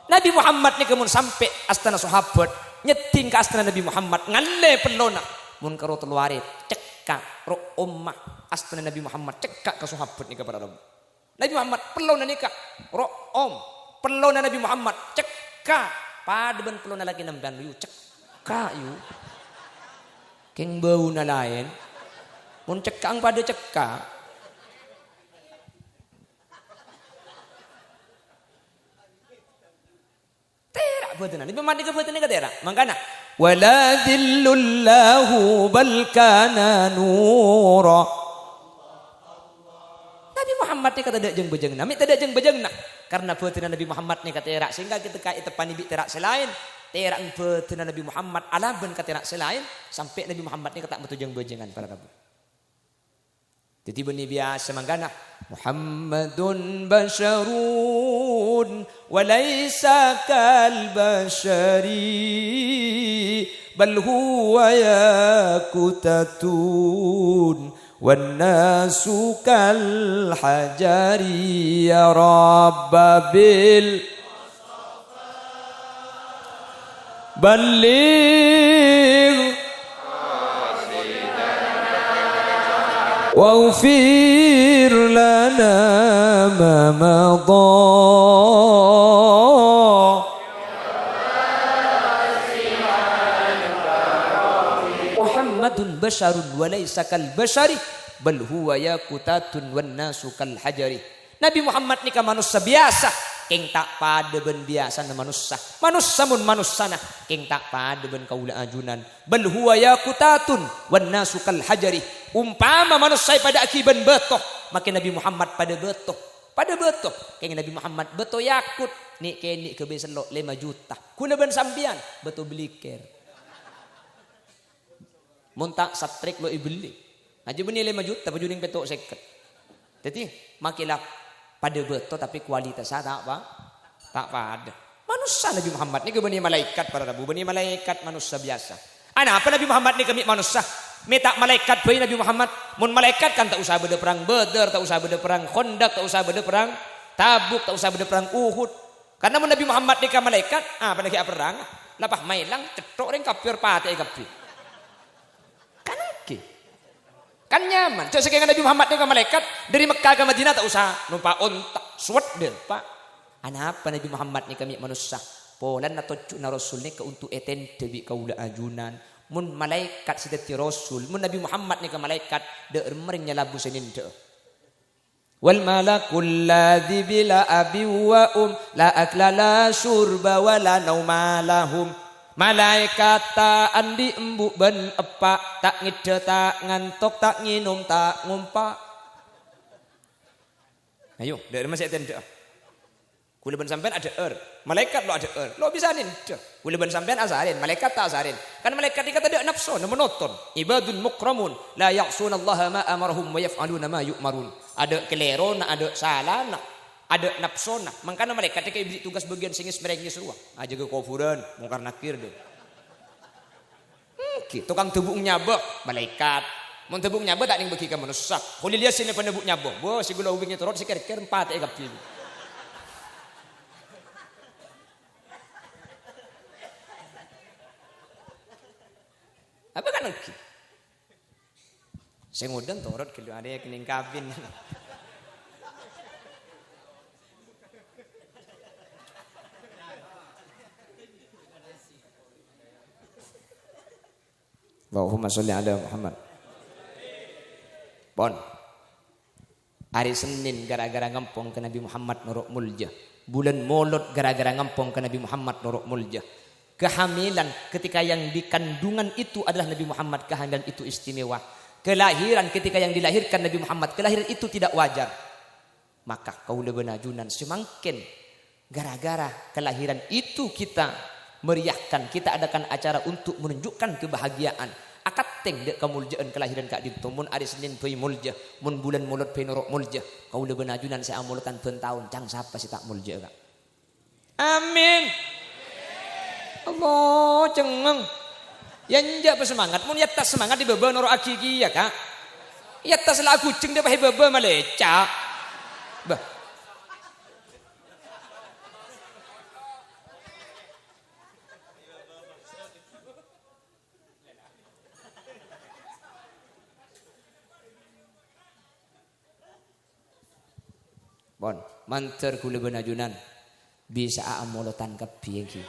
Nabi Muhammad ni kemun sampai astana sahabat nyeting ke astana Nabi Muhammad ngalle pelona mun karo teluare cekak ro ummah astana Nabi Muhammad cekak ke sahabat ni kepada Nabi Muhammad pelona nikah ro om pelona Nabi Muhammad cekak pada ben pelona lagi namban yu cekak yu keng bau na lain mun cekang pada cekak terak betul Nabi Muhammad nikah betul nikah terak makana wala dhillullahu bal kana nura Nabi Muhammad ni kata dek jeng bejeng na, mi tidak jeng bejeng na, karena betina Nabi Muhammad ni kata terak sehingga kita kait tepan ibi terak selain terak betina Nabi Muhammad alaban kata terak selain sampai Nabi Muhammad ni kata betul jeng bejengan para Nabi. Jadi beni biasa manggana Muhammadun basharun wa laysa kal bashari bal huwa yakutatun wan nasu kal hajari ya rabbil balligh واغفر لنا ما مضى محمد بشر وليس كالبشر بل هو ياقوتات والناس كالحجر Nabi Muhammad ni ka manusia biasa keng tak pada ben biasa na manusia mun manusia na keng tak pada ben kaula ajunan bal huwa yaqutatun wan nasu kal hajari umpama manusia pada akiban betoh makin Nabi Muhammad pada betoh keng Nabi Muhammad beto yakut ni keni ke beselo 5 juta kuna ben sambian beto beliker muntak satrik lo ibeli aja beni 5 juta pajuning petok seket jadi makilah pada betul tapi kualitas tak apa tak pada manusia Nabi Muhammad ni ke bani malaikat para rabu bani malaikat manusia biasa apa Nabi Muhammad ni kami manusia minta malaikat bayi Nabi Muhammad mun malaikat kan tak usah beda perang Badar tak usah beda perang Khandaq tak usah beda perang Tabuk tak usah beda perang Uhud karena mun Nabi Muhammad ni ka malaikat pada kia perang lapah mailang cetok ring kafir pate kafir kan nyaman. Cok sekian Nabi Muhammad ni ke malaikat dari Mekah ke Madinah tak usah numpak ontak suat dia pak. Apa Nabi Muhammad ni kami manusia. Polan atau cuna Rasul ni ke untuk eten debi kaula ajunan. Mun malaikat sidati Rasul. Mun Nabi Muhammad ni ke malaikat de meringnya labu senin de. Wal malakul ladzi bila abi wa la akla la syurba wa la nauma lahum. Malaikat tak andi embuk ben epak tak ngide tak ngantuk tak nginum tak ngumpak. Ayo dari masih ada. Kula ben sampean ada malaikat lo ada lo bisa nih. Kula ben sampean asarin, malaikat tak asarin. Kan malaikat dikata ada nafsu, monoton. Ibadun mukramun la ya'sunallaha ma amarahum wa yaf'aluna ma yu'marun. Ada kelero, ada salah, ada nafsona, makanya malaikat kayak beri tugas bagian singis merengnya seruah. Aja ke kufuran, mungkar nakir deh. Tukang tebuk nyabak malaikat, mau tebuk nyabak tak ning bagi ke manusia. Kalau lihat sini penebuk nyabak, boh si gula ubingnya turun si ker 4 kapil. Apa kan lagi? Saya ngudang turun kalau ada yang kening kabin. Allahumma sholli ala Muhammad. Pon. Hari Senin gara-gara ngempong ke Nabi Muhammad nuruk mulja. Bulan Maulud gara-gara ngempong ke Nabi Muhammad nuruk mulja. Kehamilan ketika yang dikandungan itu adalah Nabi Muhammad, kehamilan itu istimewa. Kelahiran ketika yang dilahirkan Nabi Muhammad, kelahiran itu tidak wajar. Maka kaula benajunan semakin gara-gara kelahiran itu kita meriahkan, kita adakan acara untuk menunjukkan kebahagiaan. Akateng dek kemuljaan kelahiran kak dinto mun hari Senin pei mulja, mun bulan Maulud pei norok mulja. Kaula benajunan saya amulutan pen tahun, cang siapa sih tak mulja kak. Amin. Allah cengeng. Yang jak bersemangat, mun yatta semangat di bebe norok aki ya kak. Yatta salah kucing dia pakai bebe maleca. Bah. Bon, manter kula benajunan bisa amolotan kepiye ki.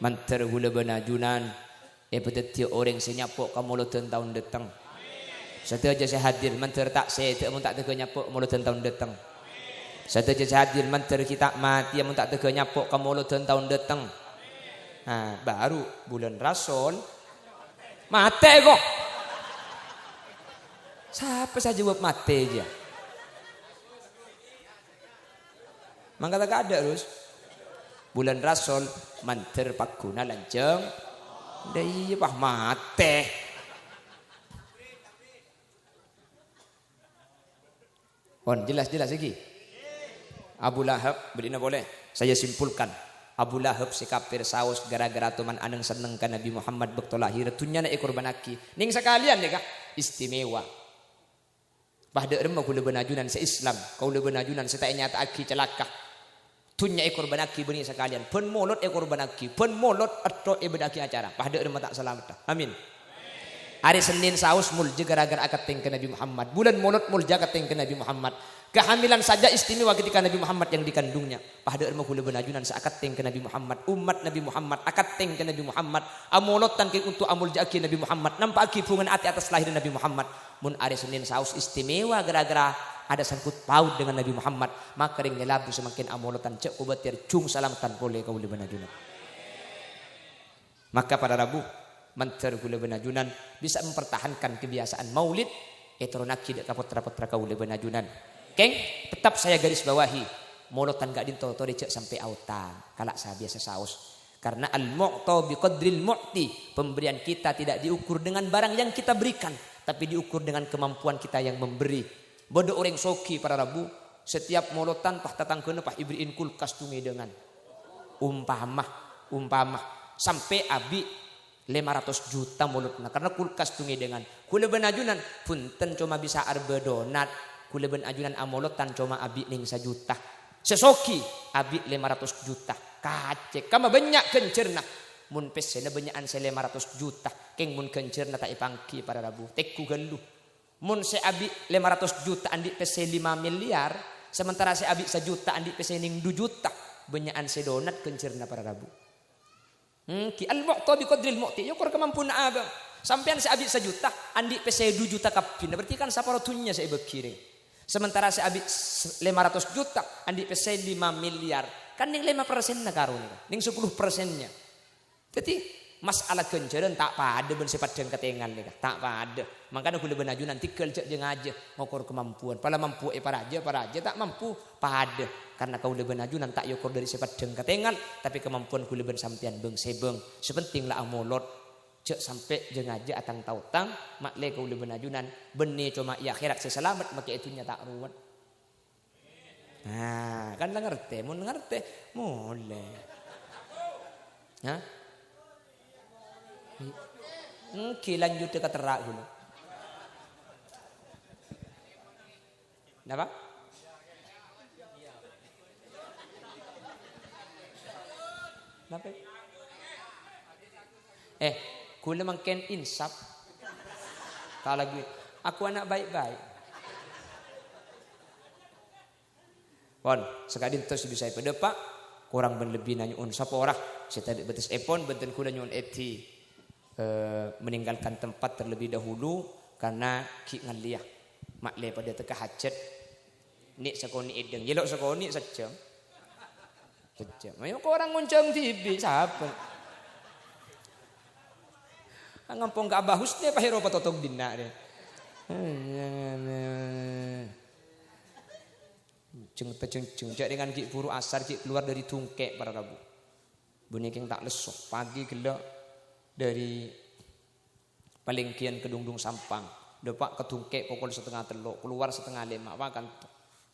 Manter kula benajunan betul orang senyapok kamolotan tahun datang. Satu aja saya hadir manter tak saya tak mun tak tega nyapok kamolotan tahun datang. Satu aja saya hadir manter kita mati mun tak tega nyapok kamolotan tahun datang. Nah, baru bulan Rasul mate kok. Siapa saja jawab mate aja. Mangga tak ada terus. Bulan Rasul manter pakuna lanceng. Dah iya pah mate. Pon jelas-jelas lagi. Abu Lahab bedina boleh. Saya simpulkan. Abu Lahab si kafir saus gara-gara tuman aneng seneng kan Nabi Muhammad bekto lahir tunya na ekor banaki. Ning sekalian ya kak istimewa. Bahda remah kula benajunan se Islam, kaula benajunan setai nyata aki celaka. Tunya ekor banaki beni sekalian. Pun Maulud ekor banaki, pun Maulud atau ibadaki acara. Bahda remah tak selamat. Amin. Hari Senin saus mulja gara-gara akateng ke Nabi Muhammad. Bulan Maulud mulja akateng ke Nabi Muhammad. Kehamilan saja istimewa ketika Nabi Muhammad yang dikandungnya. Pahda irma kula benajunan saakateng ke Nabi Muhammad. Umat Nabi Muhammad akateng ke Nabi Muhammad. Amolotan ke untuk amul jaki Nabi Muhammad. Nampak aki pungan ati atas lahir Nabi Muhammad. Mun hari Senin saus istimewa gara-gara ada sangkut paut dengan Nabi Muhammad. Maka ring nelabu semakin amolotan cek kubatir cung salamatan boleh kula benajunan. Maka pada Rabu manter kula benajunan bisa mempertahankan kebiasaan maulid eteronaki dek kapot-rapot kula benajunan. Keng, tetap saya garis bawahi. Molotan gak dinto-to dicek sampai autan. Kalak saya biasa saus. Karena al-mu'ta biqadril mu'ti. Pemberian kita tidak diukur dengan barang yang kita berikan. Tapi diukur dengan kemampuan kita yang memberi. Bodoh orang soki para Rabu. Setiap molotan pah tatang kena pah ibriin kulkas tungi dengan. Umpamah. Sampai abi 500 juta molotna. Karena kulkas tungi dengan. Kula benajunan. Punten cuma bisa arbe donat. Kula ben ajunan amolotan cuma abi ning 1 juta. Sesoki abi 500 juta. Kacek kama banyak kencerna. Mun pesena banyakan se 500 juta. Keng mun kencerna tak ipangki para Rabu. Tekku gelu. Mun se abi 500 juta andi pese 5 miliar. Sementara se abi 1 juta andi pese ning 2 juta. Banyakan se donat kencerna para Rabu. Ki al-mu'ta bi qadril mu'ti. Yukor kemampuan abang. Sampean se abi 1 juta andi pese 2 juta kapin. Berarti kan saparotunya saya bekiring. Sementara saya habis 500 juta, andi pesen 5 miliar. Kan ning 5% na karon, ning 10%-nya. Jadi masalah kenceran tak pada ben sepadang ketengan nika, tak pada. Makanya kula benajunan tikel cek jeung aja ngokor kemampuan. Pala mampu para aja tak mampu pada. Karena kula benajunan tak yokor dari sepadang ketengan, tapi kemampuan kula ben sampean beung sebeng. Sepenting lah amolot. Cek sampai jengaja atang tautang makle kau lebih najunan benih cuma ya akhirat seselamat maka itunya tak ruwet. Nah kan lah ngerti, mau ngerti mulai. Hah? Oke lanjut ke terak dulu. Kenapa? Kenapa? Kula mangken insaf. Kalau gue, aku anak baik-baik. Pon, sekadin tos bisa pada pak, kurang ben lebih nanya sapa ora. Saya tadi betes epon benten kula nyun eti. meninggalkan tempat terlebih dahulu karena ki ngaliah makle pada teka hajat ni sekoni edeng jelok sekoni sejam mayo kok orang ngonceng TV siapa ngampung gak bahus deh pahiro patotog dina deh jeng jak dengan ki buru asar ki keluar dari tungkek para rabu bunyi king tak lesok pagi gelak dari Palengkian ke Dungdung Sampang depak ke Tungkek pukul 3:30 keluar 4:30 makan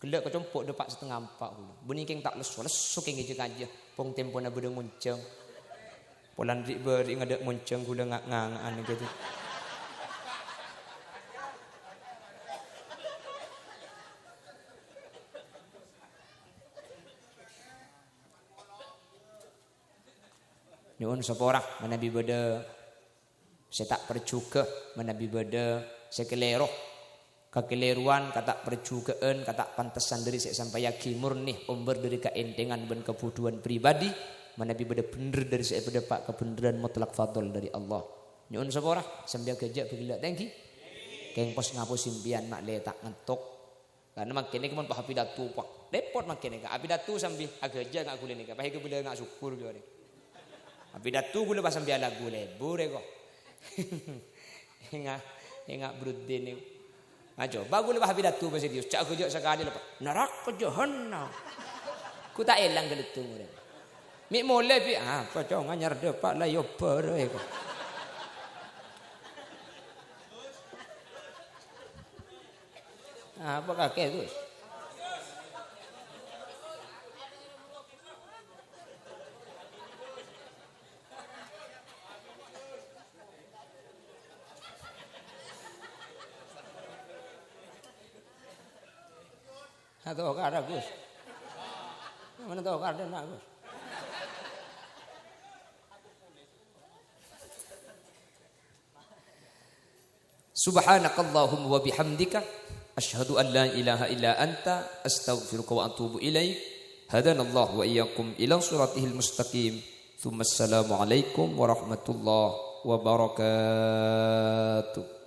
gelak ke Compok depak 3:30 bunyi king tak lesu king ijek aja pong tempona bedeng munceng polan dik beri ngadek munceng gula ngangaan gitu nyuun seporah manabi beda saya tak percuke manabi beda sekeleroh kakeleruan kata percukeun kata pantesan dari saya sampai yakin murni umber dari keentengan dan kebutuhan pribadi manabi beda bener dari saya beda pak kebenaran mutlak fadl dari Allah nyuun seporah sambil kerja begila thank you keng pos ngapus impian mak letak ngetok karena makin ini kemun pahapi datu pak depot makin ini api datu sambil agak aja ngak kulen ini pakai kebela ngak syukur juga Abi datu gula pasang biala gule bure kok. Enggak brudin ni. Ngajo, bagule bah abi datu pasang Dios. Cak kerja sekali lepas. Neraka jahanam. Ku tak elang geletung ore. Mi mole pi apa cong anyar depak lah yo bere kok. Apa kakek Gus? Tahu kada Gus. Mana tahu kada nak Gus. Subhanakallahumma wa bihamdika asyhadu an la ilaha illa anta astaghfiruka wa atubu ilaik. Hadanallahu wa iyyakum ila siratihil mustaqim. Tsumma assalamu alaikum warahmatullahi wabarakatuh.